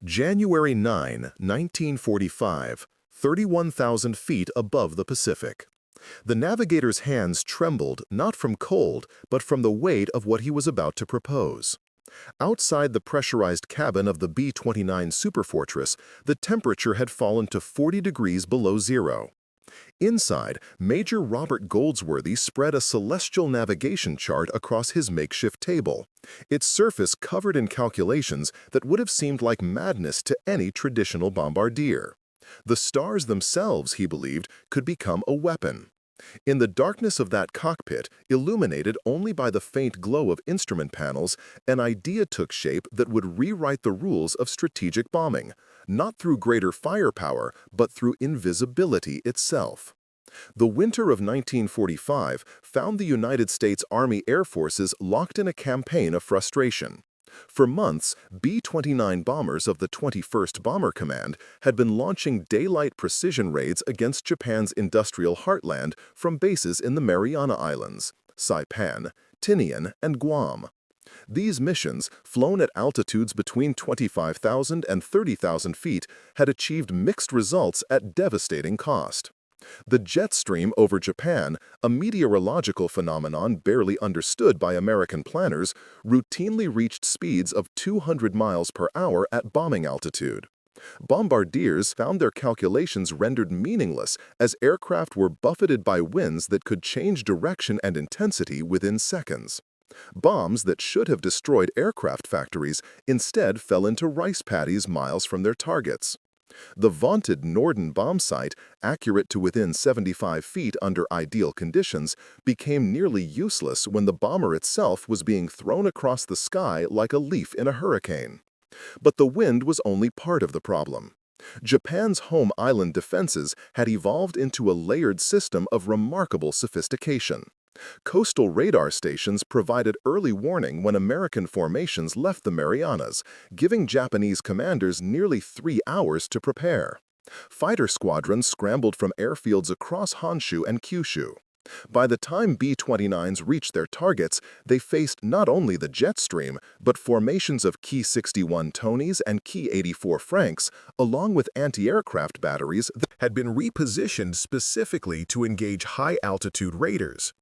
January 9, 1945, 31,000 feet above the Pacific. The navigator's hands trembled not from cold, but from the weight of what he was about to propose. Outside the pressurized cabin of the B-29 superfortress, the temperature had fallen to 40 degrees below zero. Inside, Major Robert Goldsworthy spread a celestial navigation chart across his makeshift table, its surface covered in calculations that would have seemed like madness to any traditional bombardier. The stars themselves, he believed, could become a weapon. In the darkness of that cockpit, illuminated only by the faint glow of instrument panels, an idea took shape that would rewrite the rules of strategic bombing, not through greater firepower, but through invisibility itself. The winter of 1945 found the United States Army Air Forces locked in a campaign of frustration. For months, B-29 bombers of the 21st Bomber Command had been launching daylight precision raids against Japan's industrial heartland from bases in the Mariana Islands, Saipan, Tinian, and Guam. These missions, flown at altitudes between 25,000 and 30,000 feet, had achieved mixed results at devastating cost. The jet stream over Japan, a meteorological phenomenon barely understood by American planners, routinely reached speeds of 200 miles per hour at bombing altitude. Bombardiers found their calculations rendered meaningless as aircraft were buffeted by winds that could change direction and intensity within seconds. Bombs that should have destroyed aircraft factories instead fell into rice paddies miles from their targets. The vaunted Norden bomb site, accurate to within 75 feet under ideal conditions, became nearly useless when the bomber itself was being thrown across the sky like a leaf in a hurricane. But the wind was only part of the problem. Japan's home island defenses had evolved into a layered system of remarkable sophistication. Coastal radar stations provided early warning when American formations left the Marianas, giving Japanese commanders nearly 3 hours to prepare. Fighter squadrons scrambled from airfields across Honshu and Kyushu. By the time B-29s reached their targets, they faced not only the jet stream, but formations of Ki-61 Tonys and Ki-84 Franks, along with anti-aircraft batteries that had been repositioned specifically to engage high-altitude raiders.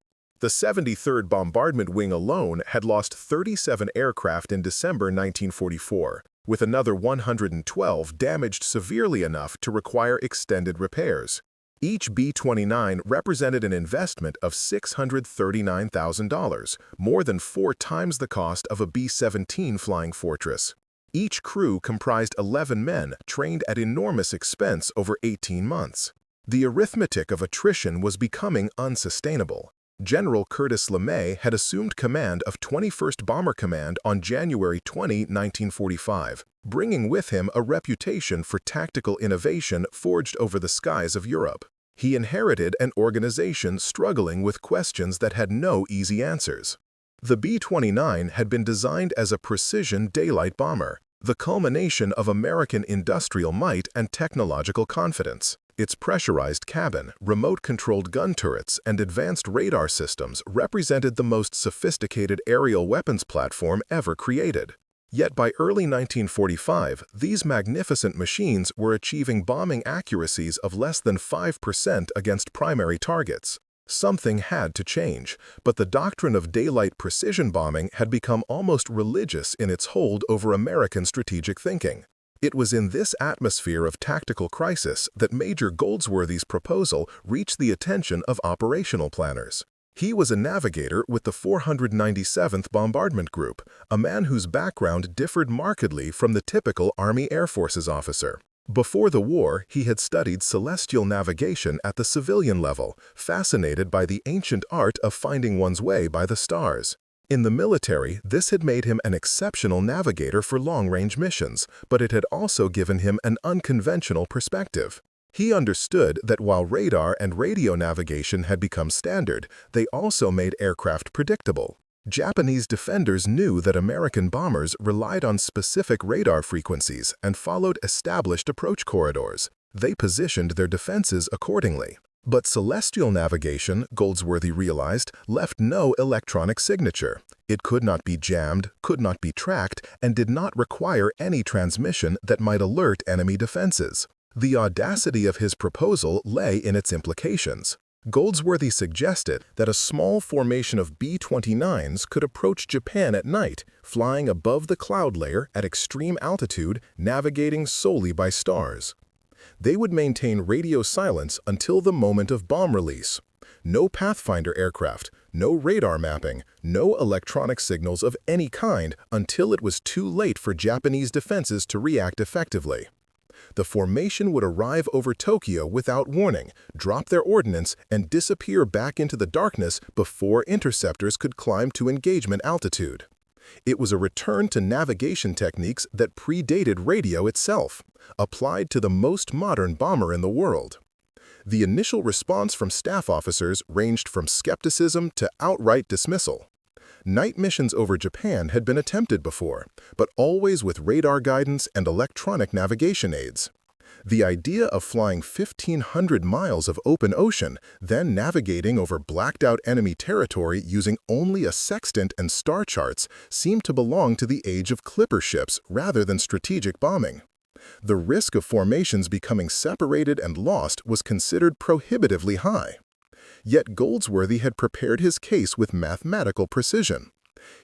The 73rd Bombardment Wing alone had lost 37 aircraft in December 1944, with another 112 damaged severely enough to require extended repairs. Each B-29 represented an investment of $639,000, more than 4 times the cost of a B-17 Flying Fortress. Each crew comprised 11 men trained at enormous expense over 18 months. The arithmetic of attrition was becoming unsustainable. General Curtis LeMay had assumed command of 21st Bomber Command on January 20, 1945, bringing with him a reputation for tactical innovation forged over the skies of Europe. He inherited an organization struggling with questions that had no easy answers. The B-29 had been designed as a precision daylight bomber, the culmination of American industrial might and technological confidence. Its pressurized cabin, remote-controlled gun turrets, and advanced radar systems represented the most sophisticated aerial weapons platform ever created. Yet by early 1945, these magnificent machines were achieving bombing accuracies of less than 5% against primary targets. Something had to change, but the doctrine of daylight precision bombing had become almost religious in its hold over American strategic thinking. It was in this atmosphere of tactical crisis that Major Goldsworthy's proposal reached the attention of operational planners. He was a navigator with the 497th Bombardment Group, a man whose background differed markedly from the typical Army Air Forces officer. Before the war, he had studied celestial navigation at the civilian level, fascinated by the ancient art of finding one's way by the stars. In the military, this had made him an exceptional navigator for long-range missions, but it had also given him an unconventional perspective. He understood that while radar and radio navigation had become standard, they also made aircraft predictable. Japanese defenders knew that American bombers relied on specific radar frequencies and followed established approach corridors. They positioned their defenses accordingly. But celestial navigation, Goldsworthy realized, left no electronic signature. It could not be jammed, could not be tracked, and did not require any transmission that might alert enemy defenses. The audacity of his proposal lay in its implications. Goldsworthy suggested that a small formation of B-29s could approach Japan at night, flying above the cloud layer at extreme altitude, navigating solely by stars. They would maintain radio silence until the moment of bomb release. No Pathfinder aircraft, no radar mapping, no electronic signals of any kind until it was too late for Japanese defenses to react effectively. The formation would arrive over Tokyo without warning, drop their ordnance, and disappear back into the darkness before interceptors could climb to engagement altitude. It was a return to navigation techniques that predated radio itself, applied to the most modern bomber in the world. The initial response from staff officers ranged from skepticism to outright dismissal. Night missions over Japan had been attempted before, but always with radar guidance and electronic navigation aids. The idea of flying 1,500 miles of open ocean, then navigating over blacked-out enemy territory using only a sextant and star charts, seemed to belong to the age of clipper ships rather than strategic bombing. The risk of formations becoming separated and lost was considered prohibitively high. Yet Goldsworthy had prepared his case with mathematical precision.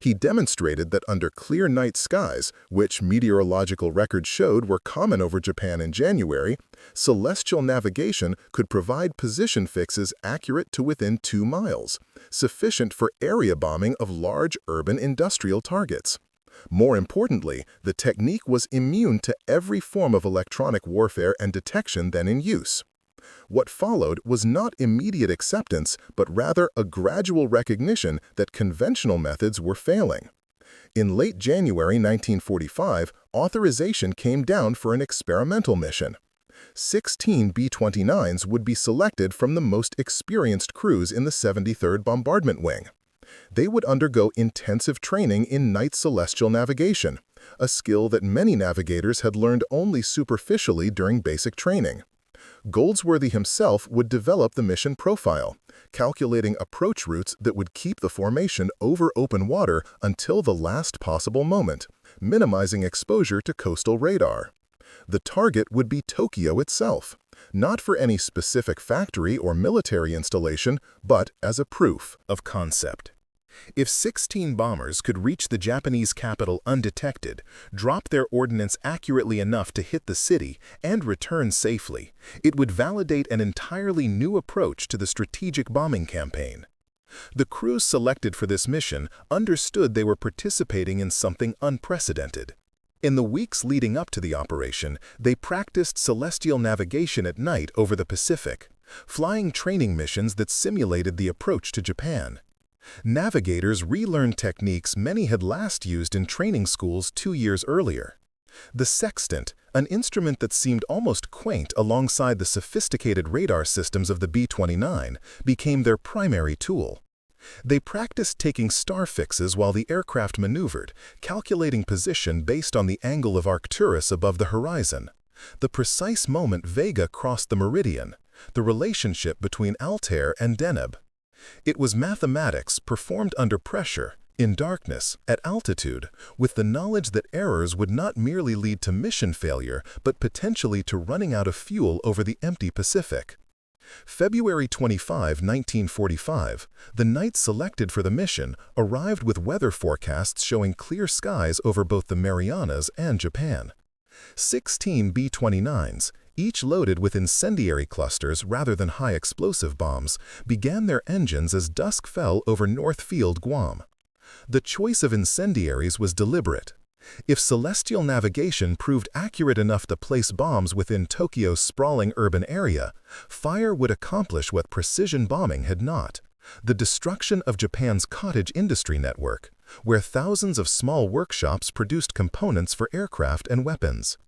He demonstrated that under clear night skies, which meteorological records showed were common over Japan in January, celestial navigation could provide position fixes accurate to within 2 miles, sufficient for area bombing of large urban industrial targets. More importantly, the technique was immune to every form of electronic warfare and detection then in use. What followed was not immediate acceptance, but rather a gradual recognition that conventional methods were failing. In late January 1945, authorization came down for an experimental mission. 16 B-29s would be selected from the most experienced crews in the 73rd Bombardment Wing. They would undergo intensive training in night celestial navigation, a skill that many navigators had learned only superficially during basic training. Goldsworthy himself would develop the mission profile, calculating approach routes that would keep the formation over open water until the last possible moment, minimizing exposure to coastal radar. The target would be Tokyo itself, not for any specific factory or military installation, but as a proof of concept. If 16 bombers could reach the Japanese capital undetected, drop their ordnance accurately enough to hit the city, and return safely, it would validate an entirely new approach to the strategic bombing campaign. The crews selected for this mission understood they were participating in something unprecedented. In the weeks leading up to the operation, they practiced celestial navigation at night over the Pacific, flying training missions that simulated the approach to Japan. Navigators relearned techniques many had last used in training schools 2 years earlier. The sextant, an instrument that seemed almost quaint alongside the sophisticated radar systems of the B-29, became their primary tool. They practiced taking star fixes while the aircraft maneuvered, calculating position based on the angle of Arcturus above the horizon, the precise moment Vega crossed the meridian, the relationship between Altair and Deneb. It was mathematics performed under pressure, in darkness, at altitude, with the knowledge that errors would not merely lead to mission failure, but potentially to running out of fuel over the empty Pacific. February 25, 1945, the night selected for the mission arrived with weather forecasts showing clear skies over both the Marianas and Japan. 16 B-29s, each loaded with incendiary clusters rather than high-explosive bombs, began their engines as dusk fell over North Field, Guam. The choice of incendiaries was deliberate. If celestial navigation proved accurate enough to place bombs within Tokyo's sprawling urban area, fire would accomplish what precision bombing had not: the destruction of Japan's cottage industry network, where thousands of small workshops produced components for aircraft and weapons.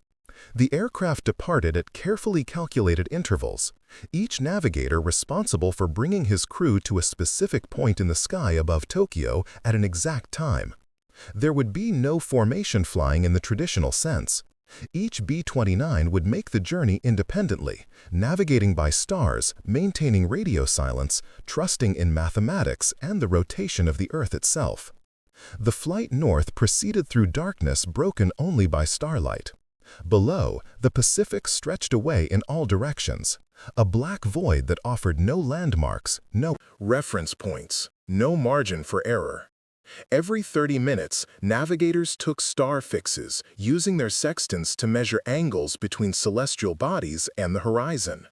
The aircraft departed at carefully calculated intervals, each navigator responsible for bringing his crew to a specific point in the sky above Tokyo at an exact time. There would be no formation flying in the traditional sense. Each B-29 would make the journey independently, navigating by stars, maintaining radio silence, trusting in mathematics and the rotation of the Earth itself. The flight north proceeded through darkness broken only by starlight. Below, the Pacific stretched away in all directions, a black void that offered no landmarks, no reference points, no margin for error. Every 30 minutes, navigators took star fixes, using their sextants to measure angles between celestial bodies and the horizon.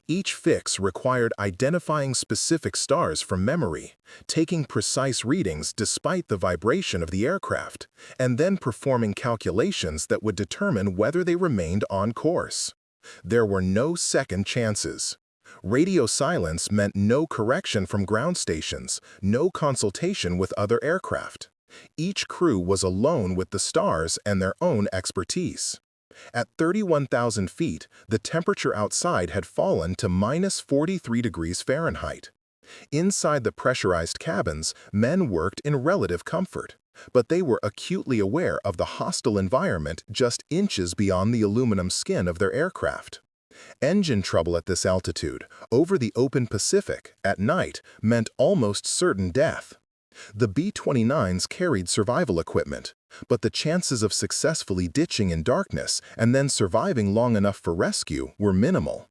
Each fix required identifying specific stars from memory, taking precise readings despite the vibration of the aircraft, and then performing calculations that would determine whether they remained on course. There were no second chances. Radio silence meant no correction from ground stations, no consultation with other aircraft. Each crew was alone with the stars and their own expertise. At 31,000 feet, the temperature outside had fallen to -43 degrees Fahrenheit. Inside the pressurized cabins, men worked in relative comfort, but they were acutely aware of the hostile environment just inches beyond the aluminum skin of their aircraft. Engine trouble at this altitude, over the open Pacific, at night, meant almost certain death. The B-29s carried survival equipment, but the chances of successfully ditching in darkness and then surviving long enough for rescue were minimal.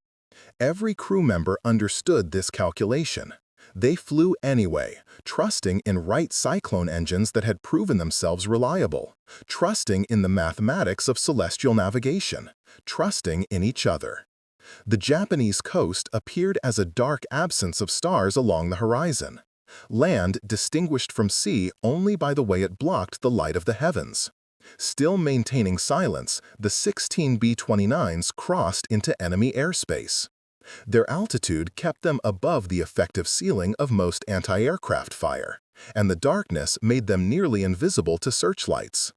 Every crew member understood this calculation. They flew anyway, trusting in Wright Cyclone engines that had proven themselves reliable, trusting in the mathematics of celestial navigation, trusting in each other. The Japanese coast appeared as a dark absence of stars along the horizon. Land distinguished from sea only by the way it blocked the light of the heavens. Still maintaining silence, the 16 B-29s crossed into enemy airspace. Their altitude kept them above the effective ceiling of most anti-aircraft fire, and the darkness made them nearly invisible to searchlights.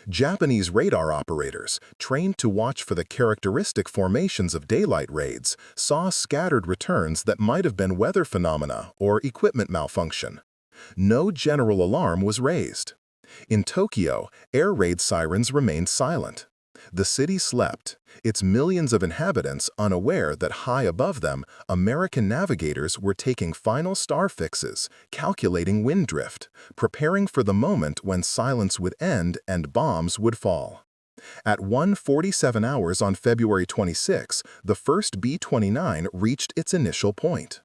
Japanese radar operators, trained to watch for the characteristic formations of daylight raids, saw scattered returns that might have been weather phenomena or equipment malfunction. No general alarm was raised. In Tokyo, air raid sirens remained silent. The city slept, its millions of inhabitants unaware that high above them, American navigators were taking final star fixes, calculating wind drift, preparing for the moment when silence would end and bombs would fall. At 1:47 hours on February 26, the first B-29 reached its initial point.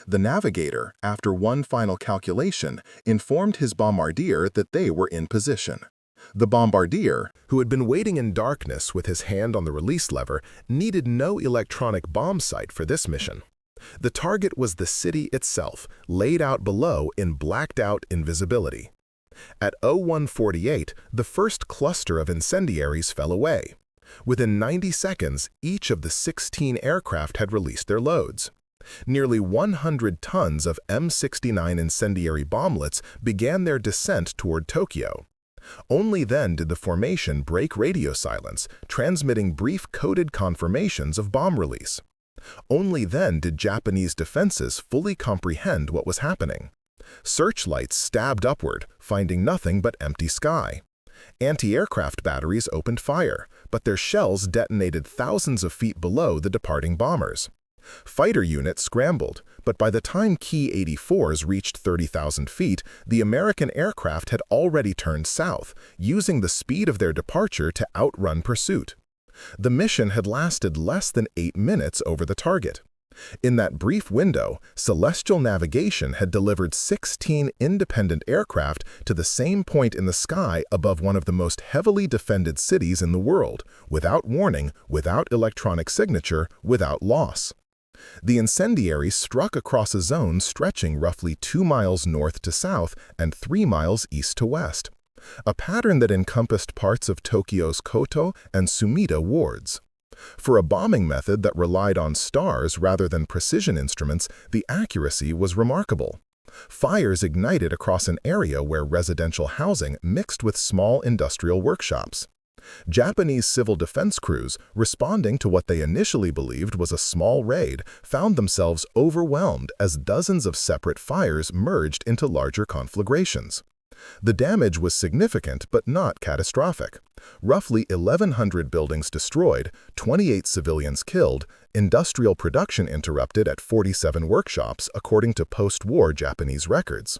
The navigator, after one final calculation, informed his bombardier that they were in position. The bombardier, who had been waiting in darkness with his hand on the release lever, needed no electronic bomb sight for this mission. The target was the city itself, laid out below in blacked-out invisibility. At 01:48, the first cluster of incendiaries fell away. Within 90 seconds, each of the 16 aircraft had released their loads. Nearly 100 tons of M69 incendiary bomblets began their descent toward Tokyo. Only then did the formation break radio silence, transmitting brief coded confirmations of bomb release. Only then did Japanese defenses fully comprehend what was happening. Searchlights stabbed upward, finding nothing but empty sky. Anti-aircraft batteries opened fire, but their shells detonated thousands of feet below the departing bombers. Fighter units scrambled, but by the time Ki-84s reached 30,000 feet, the American aircraft had already turned south, using the speed of their departure to outrun pursuit. The mission had lasted less than 8 minutes over the target. In that brief window, celestial navigation had delivered 16 independent aircraft to the same point in the sky above one of the most heavily defended cities in the world, without warning, without electronic signature, without loss. The incendiary struck across a zone stretching roughly 2 miles north to south and 3 miles east to west, a pattern that encompassed parts of Tokyo's Koto and Sumida wards. For a bombing method that relied on stars rather than precision instruments, the accuracy was remarkable. Fires ignited across an area where residential housing mixed with small industrial workshops. Japanese civil defense crews, responding to what they initially believed was a small raid, found themselves overwhelmed as dozens of separate fires merged into larger conflagrations. The damage was significant but not catastrophic. Roughly 1,100 buildings destroyed, 28 civilians killed, industrial production interrupted at 47 workshops, according to post-war Japanese records.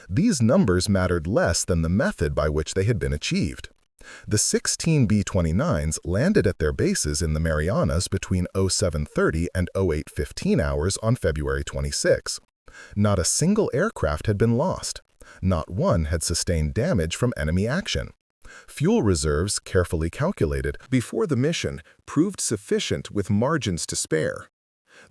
These numbers mattered less than the method by which they had been achieved. The 16 B-29s landed at their bases in the Marianas between 07:30 and 08:15 hours on February 26. Not a single aircraft had been lost. Not one had sustained damage from enemy action. Fuel reserves, carefully calculated before the mission, proved sufficient with margins to spare.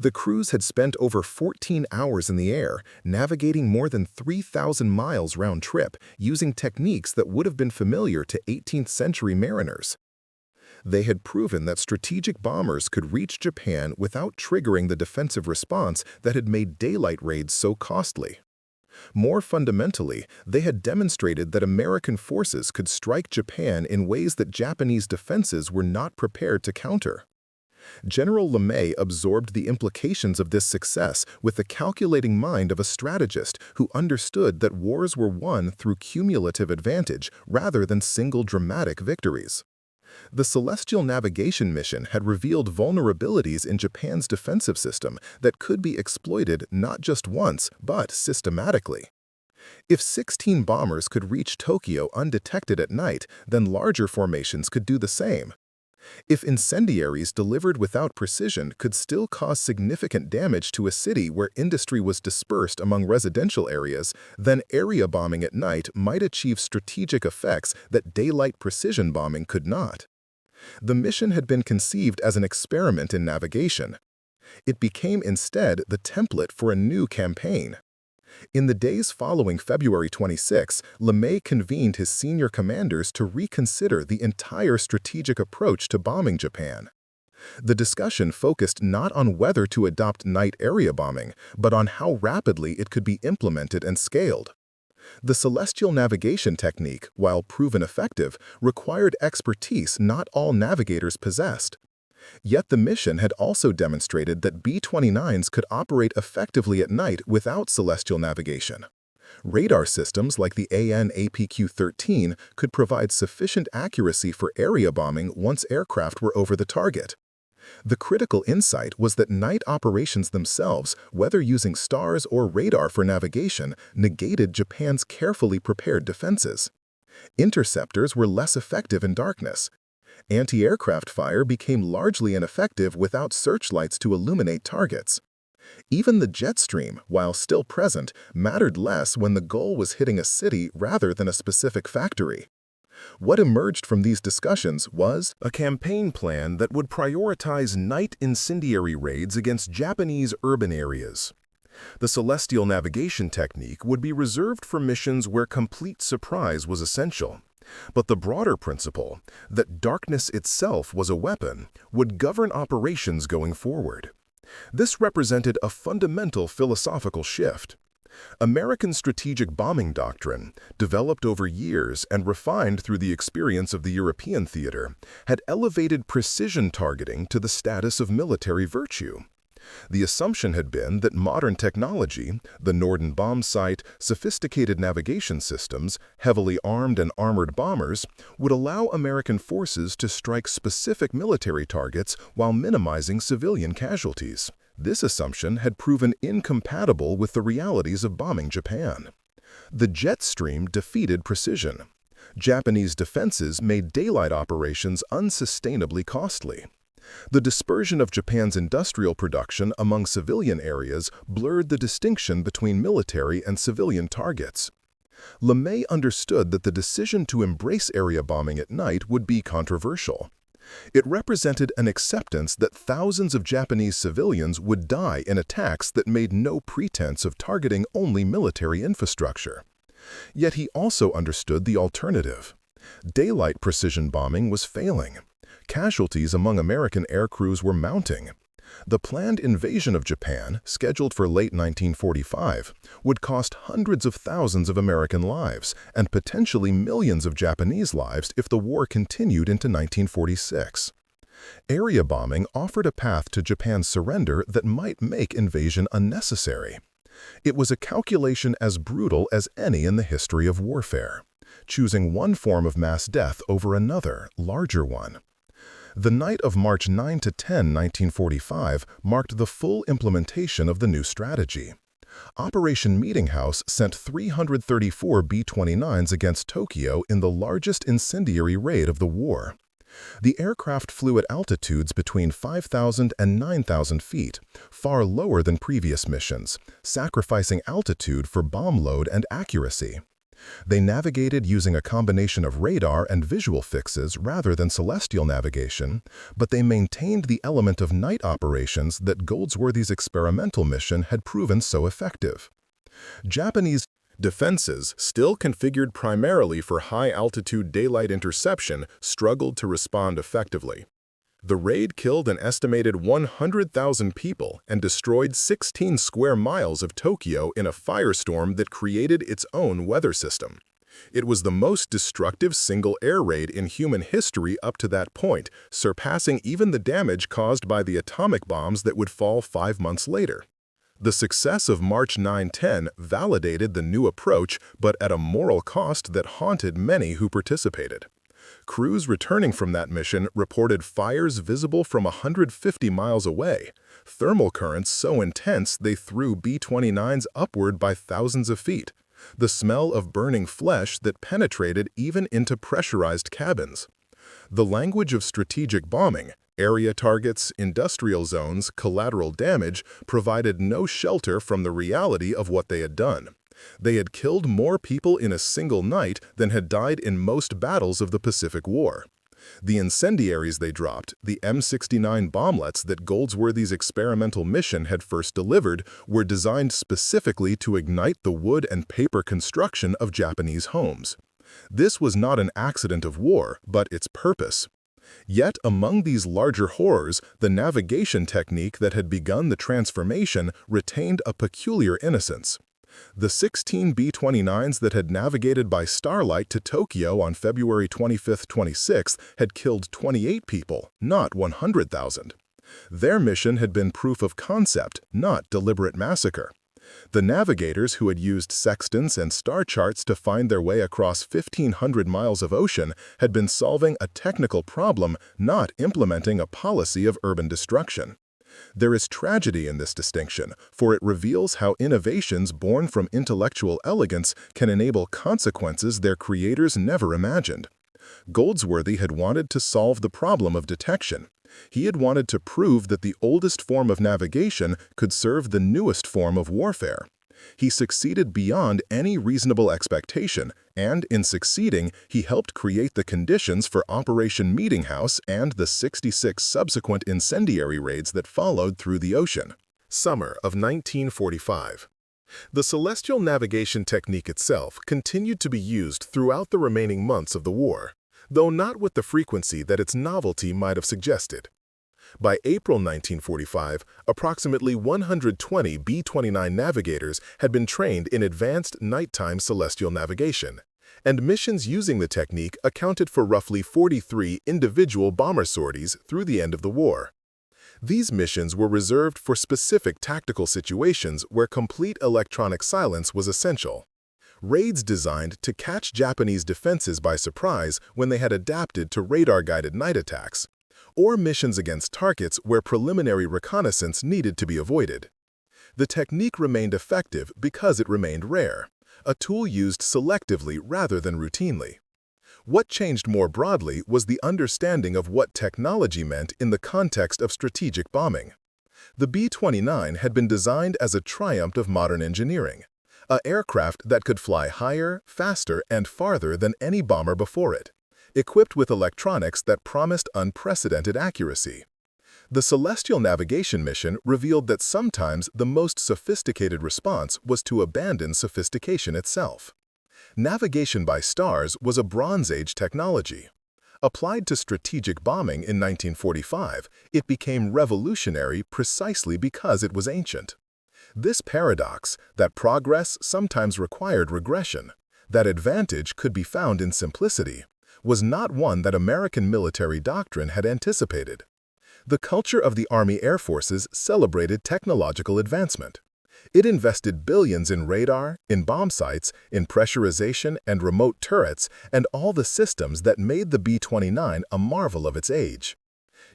The crews had spent over 14 hours in the air, navigating more than 3,000 miles round-trip, using techniques that would have been familiar to 18th-century mariners. They had proven that strategic bombers could reach Japan without triggering the defensive response that had made daylight raids so costly. More fundamentally, they had demonstrated that American forces could strike Japan in ways that Japanese defenses were not prepared to counter. General LeMay absorbed the implications of this success with the calculating mind of a strategist who understood that wars were won through cumulative advantage rather than single dramatic victories. The Celestial Navigation mission had revealed vulnerabilities in Japan's defensive system that could be exploited not just once, but systematically. If 16 bombers could reach Tokyo undetected at night, then larger formations could do the same. If incendiaries delivered without precision could still cause significant damage to a city where industry was dispersed among residential areas, then area bombing at night might achieve strategic effects that daylight precision bombing could not. The mission had been conceived as an experiment in navigation. It became instead the template for a new campaign. In the days following February 26, LeMay convened his senior commanders to reconsider the entire strategic approach to bombing Japan. The discussion focused not on whether to adopt night area bombing, but on how rapidly it could be implemented and scaled. The celestial navigation technique, while proven effective, required expertise not all navigators possessed. Yet the mission had also demonstrated that B-29s could operate effectively at night without celestial navigation. Radar systems like the AN/APQ-13 could provide sufficient accuracy for area bombing once aircraft were over the target. The critical insight was that night operations themselves, whether using stars or radar for navigation, negated Japan's carefully prepared defenses. Interceptors were less effective in darkness. Anti-aircraft fire became largely ineffective without searchlights to illuminate targets. Even the jet stream, while still present, mattered less when the goal was hitting a city rather than a specific factory. What emerged from these discussions was a campaign plan that would prioritize night incendiary raids against Japanese urban areas. The celestial navigation technique would be reserved for missions where complete surprise was essential. But the broader principle, that darkness itself was a weapon, would govern operations going forward. This represented a fundamental philosophical shift. American strategic bombing doctrine, developed over years and refined through the experience of the European theater, had elevated precision targeting to the status of military virtue. The assumption had been that modern technology, the Norden bomb sight, sophisticated navigation systems, heavily armed and armored bombers, would allow American forces to strike specific military targets while minimizing civilian casualties. This assumption had proven incompatible with the realities of bombing Japan. The jet stream defeated precision. Japanese defenses made daylight operations unsustainably costly. The dispersion of Japan's industrial production among civilian areas blurred the distinction between military and civilian targets. LeMay understood that the decision to embrace area bombing at night would be controversial. It represented an acceptance that thousands of Japanese civilians would die in attacks that made no pretense of targeting only military infrastructure. Yet he also understood the alternative. Daylight precision bombing was failing. Casualties among American aircrews were mounting. The planned invasion of Japan, scheduled for late 1945, would cost hundreds of thousands of American lives and potentially millions of Japanese lives if the war continued into 1946. Area bombing offered a path to Japan's surrender that might make invasion unnecessary. It was a calculation as brutal as any in the history of warfare. choosing one form of mass death over another, larger one. The night of March 9 to 10, 1945 marked the full implementation of the new strategy. Operation Meeting House sent 334 B-29s against Tokyo in the largest incendiary raid of the war. The aircraft flew at altitudes between 5,000 and 9,000 feet, far lower than previous missions, sacrificing altitude for bomb load and accuracy. They navigated using a combination of radar and visual fixes rather than celestial navigation, but they maintained the element of night operations that Goldsworthy's experimental mission had proven so effective. Japanese defenses, still configured primarily for high-altitude daylight interception, struggled to respond effectively. The raid killed an estimated 100,000 people and destroyed 16 square miles of Tokyo in a firestorm that created its own weather system. It was the most destructive single air raid in human history up to that point, surpassing even the damage caused by the atomic bombs that would fall 5 months later. The success of March 9-10 validated the new approach, but at a moral cost that haunted many who participated. Crews returning from that mission reported fires visible from 150 miles away, thermal currents so intense they threw B-29s upward by thousands of feet, the smell of burning flesh that penetrated even into pressurized cabins. The language of strategic bombing, area targets, industrial zones, collateral damage, provided no shelter from the reality of what they had done. They had killed more people in a single night than had died in most battles of the Pacific War. The incendiaries they dropped, the M69 bomblets that Goldsworthy's experimental mission had first delivered, were designed specifically to ignite the wood and paper construction of Japanese homes. This was not an accident of war, but its purpose. Yet among these larger horrors, the navigation technique that had begun the transformation retained a peculiar innocence. The 16 B-29s that had navigated by starlight to Tokyo on February 25-26 had killed 28 people, not 100,000. Their mission had been proof of concept, not deliberate massacre. The navigators who had used sextants and star charts to find their way across 1,500 miles of ocean had been solving a technical problem, not implementing a policy of urban destruction. There is tragedy in this distinction, for it reveals how innovations born from intellectual elegance can enable consequences their creators never imagined. Goldsworthy had wanted to solve the problem of detection. He had wanted to prove that the oldest form of navigation could serve the newest form of warfare. He succeeded beyond any reasonable expectation, and in succeeding, he helped create the conditions for Operation Meeting House and the 66 subsequent incendiary raids that followed through the ocean. Summer of 1945. The celestial navigation technique itself continued to be used throughout the remaining months of the war, though not with the frequency that its novelty might have suggested. By April 1945, approximately 120 B-29 navigators had been trained in advanced nighttime celestial navigation, and missions using the technique accounted for roughly 43 individual bomber sorties through the end of the war. These missions were reserved for specific tactical situations where complete electronic silence was essential. Raids designed to catch Japanese defenses by surprise when they had adapted to radar-guided night attacks, or missions against targets where preliminary reconnaissance needed to be avoided. The technique remained effective because it remained rare, a tool used selectively rather than routinely. What changed more broadly was the understanding of what technology meant in the context of strategic bombing. The B-29 had been designed as a triumph of modern engineering, an aircraft that could fly higher, faster, and farther than any bomber before it, equipped with electronics that promised unprecedented accuracy. The celestial navigation mission revealed that sometimes the most sophisticated response was to abandon sophistication itself. Navigation by stars was a Bronze Age technology. Applied to strategic bombing in 1945, it became revolutionary precisely because it was ancient. This paradox, that progress sometimes required regression, that advantage could be found in simplicity, was not one that American military doctrine had anticipated. The culture of the Army Air Forces celebrated technological advancement. It invested billions in radar, in bomb sights, in pressurization and remote turrets, and all the systems that made the B-29 a marvel of its age.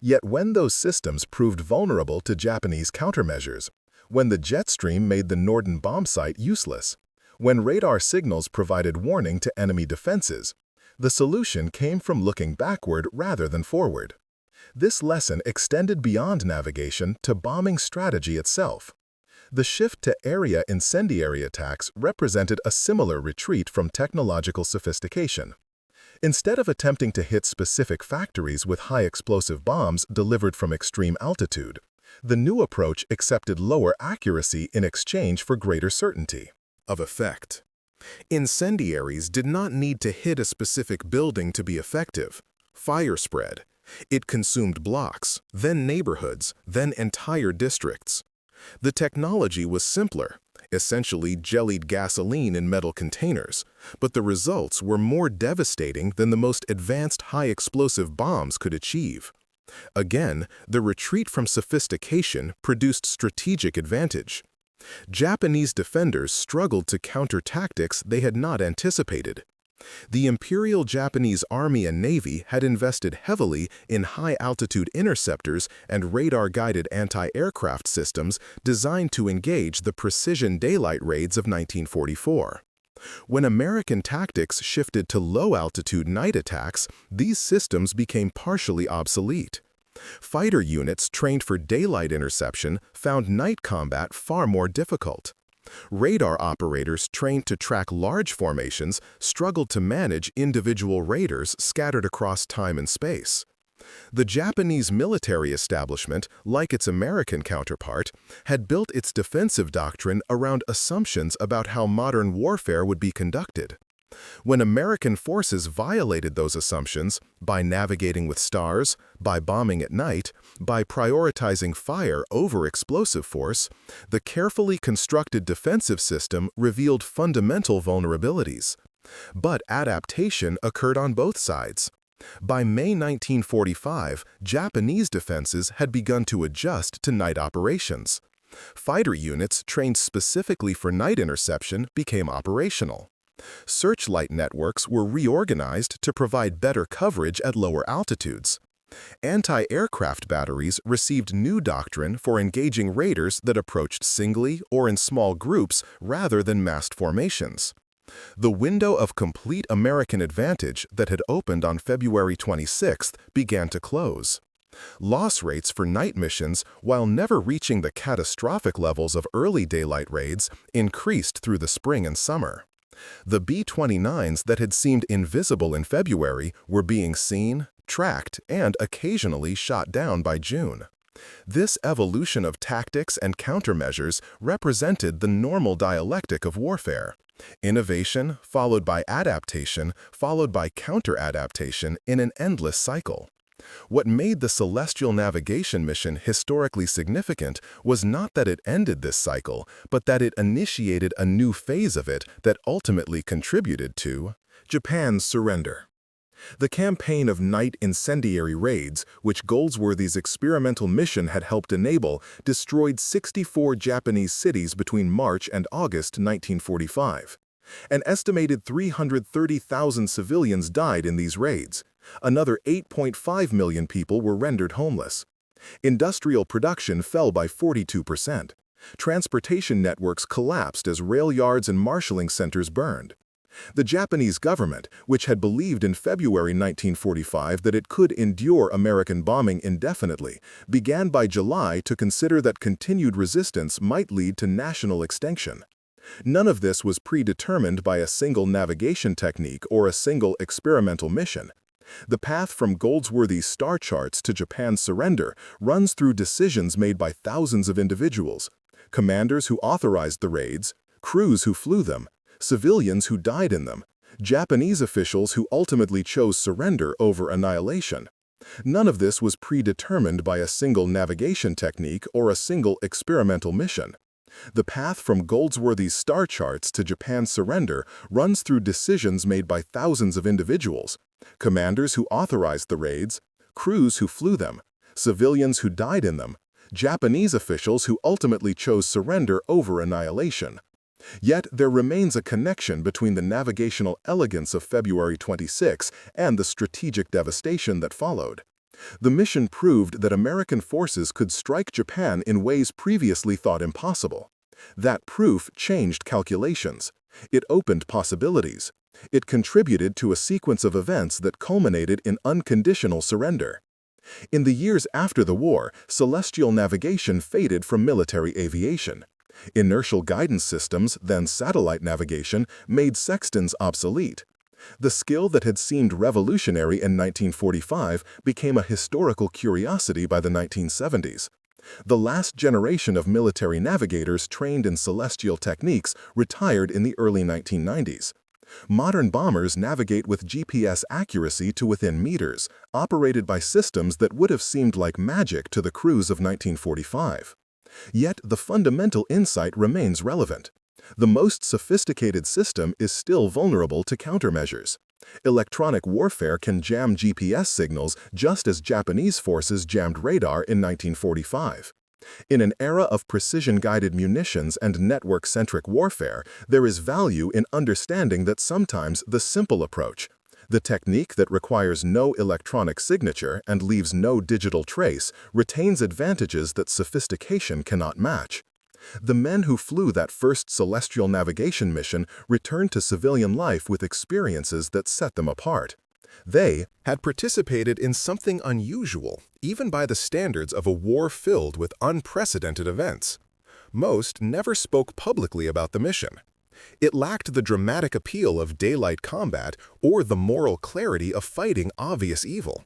Yet when those systems proved vulnerable to Japanese countermeasures, when the jet stream made the Norden bomb site useless, when radar signals provided warning to enemy defenses, the solution came from looking backward rather than forward. This lesson extended beyond navigation to bombing strategy itself. The shift to area incendiary attacks represented a similar retreat from technological sophistication. Instead of attempting to hit specific factories with high-explosive bombs delivered from extreme altitude, the new approach accepted lower accuracy in exchange for greater certainty of effect. Incendiaries did not need to hit a specific building to be effective. Fire spread. It consumed blocks, then neighborhoods, then entire districts. The technology was simpler, essentially jellied gasoline in metal containers, but the results were more devastating than the most advanced high-explosive bombs could achieve. Again, the retreat from sophistication produced strategic advantage. Japanese defenders struggled to counter tactics they had not anticipated. The Imperial Japanese Army and Navy had invested heavily in high-altitude interceptors and radar-guided anti-aircraft systems designed to engage the precision daylight raids of 1944. When American tactics shifted to low-altitude night attacks, these systems became partially obsolete. Fighter units trained for daylight interception found night combat far more difficult. Radar operators trained to track large formations struggled to manage individual raiders scattered across time and space. The Japanese military establishment, like its American counterpart, had built its defensive doctrine around assumptions about how modern warfare would be conducted. When American forces violated those assumptions by navigating with stars, by bombing at night, by prioritizing fire over explosive force, the carefully constructed defensive system revealed fundamental vulnerabilities. But adaptation occurred on both sides. By May 1945, Japanese defenses had begun to adjust to night operations. Fighter units trained specifically for night interception became operational. Searchlight networks were reorganized to provide better coverage at lower altitudes. Anti-aircraft batteries received new doctrine for engaging raiders that approached singly or in small groups rather than massed formations. The window of complete American advantage that had opened on February 26 began to close. Loss rates for night missions, while never reaching the catastrophic levels of early daylight raids, increased through the spring and summer. The B-29s that had seemed invisible in February were being seen, tracked, and occasionally shot down by June. This evolution of tactics and countermeasures represented the normal dialectic of warfare. Innovation followed by adaptation followed by counter-adaptation in an endless cycle. What made the celestial navigation mission historically significant was not that it ended this cycle, but that it initiated a new phase of it that ultimately contributed to Japan's surrender. The campaign of night incendiary raids, which Goldsworthy's experimental mission had helped enable, destroyed 64 Japanese cities between March and August 1945. An estimated 330,000 civilians died in these raids. Another 8.5 million people were rendered homeless. Industrial production fell by 42%. Transportation networks collapsed as rail yards and marshalling centers burned. The Japanese government, which had believed in February 1945 that it could endure American bombing indefinitely, began by July to consider that continued resistance might lead to national extinction. None of this was predetermined by a single navigation technique or a single experimental mission. The path from Goldsworthy's star charts to Japan's surrender runs through decisions made by thousands of individuals: commanders who authorized the raids, crews who flew them, civilians who died in them, Japanese officials who ultimately chose surrender over annihilation. None of this was predetermined by a single navigation technique or a single experimental mission. The path from Goldsworthy's star charts to Japan's surrender runs through decisions made by thousands of individuals: commanders who authorized the raids, crews who flew them, civilians who died in them, Japanese officials who ultimately chose surrender over annihilation. Yet there remains a connection between the navigational elegance of February 26 and the strategic devastation that followed. The mission proved that American forces could strike Japan in ways previously thought impossible. That proof changed calculations. It opened possibilities. It contributed to a sequence of events that culminated in unconditional surrender. In the years after the war, celestial navigation faded from military aviation. Inertial guidance systems, then satellite navigation, made sextants obsolete. The skill that had seemed revolutionary in 1945 became a historical curiosity by the 1970s. The last generation of military navigators trained in celestial techniques retired in the early 1990s. Modern bombers navigate with GPS accuracy to within meters, operated by systems that would have seemed like magic to the crews of 1945. Yet the fundamental insight remains relevant. The most sophisticated system is still vulnerable to countermeasures. Electronic warfare can jam GPS signals just as Japanese forces jammed radar in 1945. In an era of precision-guided munitions and network-centric warfare, there is value in understanding that sometimes the simple approach, the technique that requires no electronic signature and leaves no digital trace, retains advantages that sophistication cannot match. The men who flew that first celestial navigation mission returned to civilian life with experiences that set them apart. They had participated in something unusual, even by the standards of a war filled with unprecedented events. Most never spoke publicly about the mission. It lacked the dramatic appeal of daylight combat or the moral clarity of fighting obvious evil.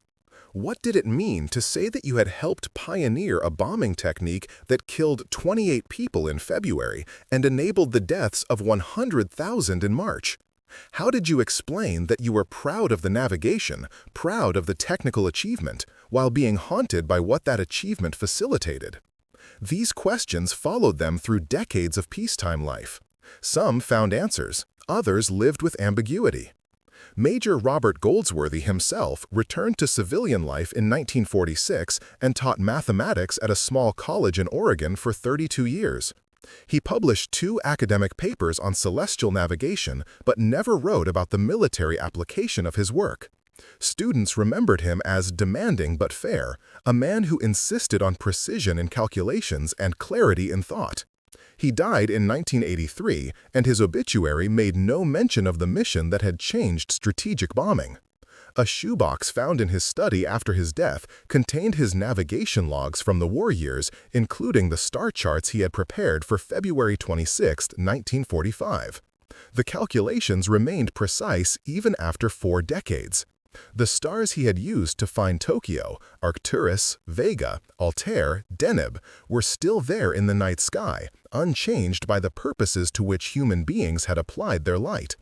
What did it mean to say that you had helped pioneer a bombing technique that killed 28 people in February and enabled the deaths of 100,000 in March? How did you explain that you were proud of the navigation, proud of the technical achievement, while being haunted by what that achievement facilitated? These questions followed them through decades of peacetime life. Some found answers, others lived with ambiguity. Major Robert Goldsworthy himself returned to civilian life in 1946 and taught mathematics at a small college in Oregon for 32 years. He published 2 academic papers on celestial navigation but never wrote about the military application of his work. Students remembered him as demanding but fair, a man who insisted on precision in calculations and clarity in thought. He died in 1983, and his obituary made no mention of the mission that had changed strategic bombing. A shoebox found in his study after his death contained his navigation logs from the war years, including the star charts he had prepared for February 26, 1945. The calculations remained precise even after 4 decades. The stars he had used to find Tokyo, Arcturus, Vega, Altair, Deneb, were still there in the night sky, unchanged by the purposes to which human beings had applied their light.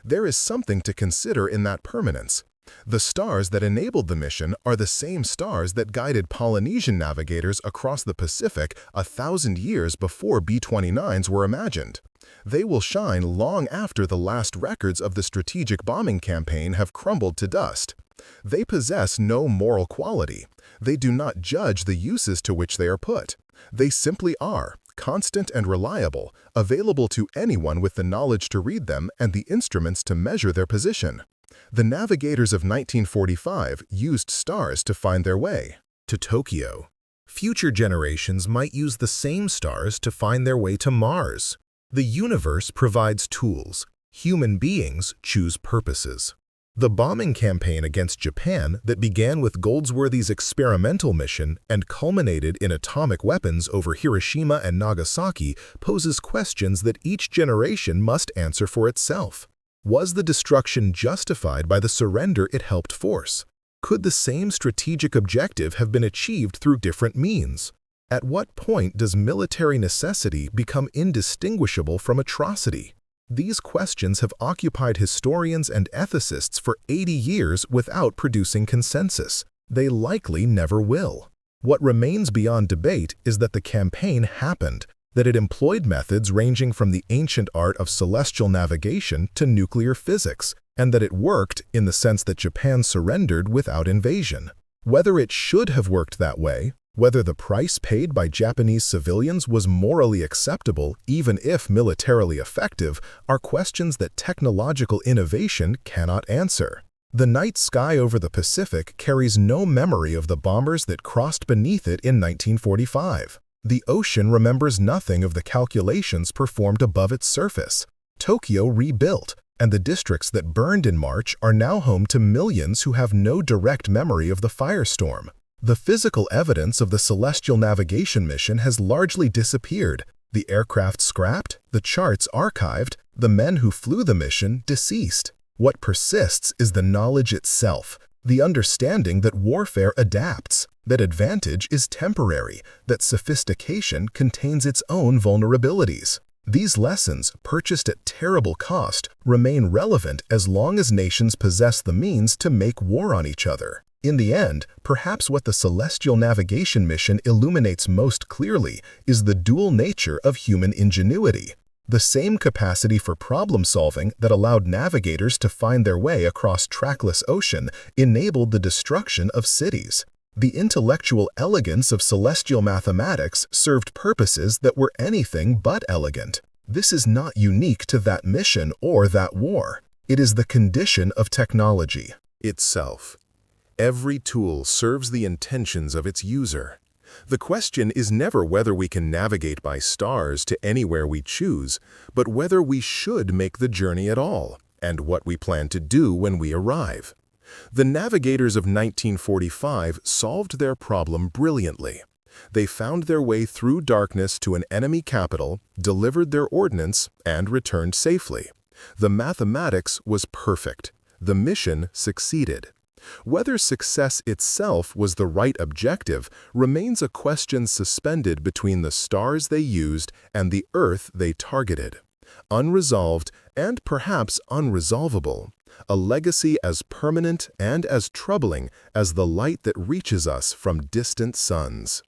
There is something to consider in that permanence. The stars that enabled the mission are the same stars that guided Polynesian navigators across the Pacific 1,000 years before B-29s were imagined. They will shine long after the last records of the strategic bombing campaign have crumbled to dust. They possess no moral quality. They do not judge the uses to which they are put. They simply are, constant and reliable, available to anyone with the knowledge to read them and the instruments to measure their position. The navigators of 1945 used stars to find their way to Tokyo. Future generations might use the same stars to find their way to Mars. The universe provides tools. Human beings choose purposes. The bombing campaign against Japan that began with Goldsworthy's experimental mission and culminated in atomic weapons over Hiroshima and Nagasaki poses questions that each generation must answer for itself. Was the destruction justified by the surrender it helped force? Could the same strategic objective have been achieved through different means? At what point does military necessity become indistinguishable from atrocity? These questions have occupied historians and ethicists for 80 years without producing consensus. They likely never will. What remains beyond debate is that the campaign happened, that it employed methods ranging from the ancient art of celestial navigation to nuclear physics, and that it worked in the sense that Japan surrendered without invasion. Whether it should have worked that way, Whether the price paid by Japanese civilians was morally acceptable, even if militarily effective, are questions that technological innovation cannot answer. The night sky over the Pacific carries no memory of the bombers that crossed beneath it in 1945. The ocean remembers nothing of the calculations performed above its surface. Tokyo rebuilt, and the districts that burned in March are now home to millions who have no direct memory of the firestorm. The physical evidence of the celestial navigation mission has largely disappeared. The aircraft scrapped, the charts archived, the men who flew the mission deceased. What persists is the knowledge itself, the understanding that warfare adapts, that advantage is temporary, that sophistication contains its own vulnerabilities. These lessons, purchased at terrible cost, remain relevant as long as nations possess the means to make war on each other. In the end, perhaps what the celestial navigation mission illuminates most clearly is the dual nature of human ingenuity. The same capacity for problem-solving that allowed navigators to find their way across trackless ocean enabled the destruction of cities. The intellectual elegance of celestial mathematics served purposes that were anything but elegant. This is not unique to that mission or that war. It is the condition of technology itself. Every tool serves the intentions of its user. The question is never whether we can navigate by stars to anywhere we choose, but whether we should make the journey at all, and what we plan to do when we arrive. The navigators of 1945 solved their problem brilliantly. They found their way through darkness to an enemy capital, delivered their ordnance, and returned safely. The mathematics was perfect. The mission succeeded. Whether success itself was the right objective remains a question suspended between the stars they used and the Earth they targeted. Unresolved and perhaps unresolvable, a legacy as permanent and as troubling as the light that reaches us from distant suns.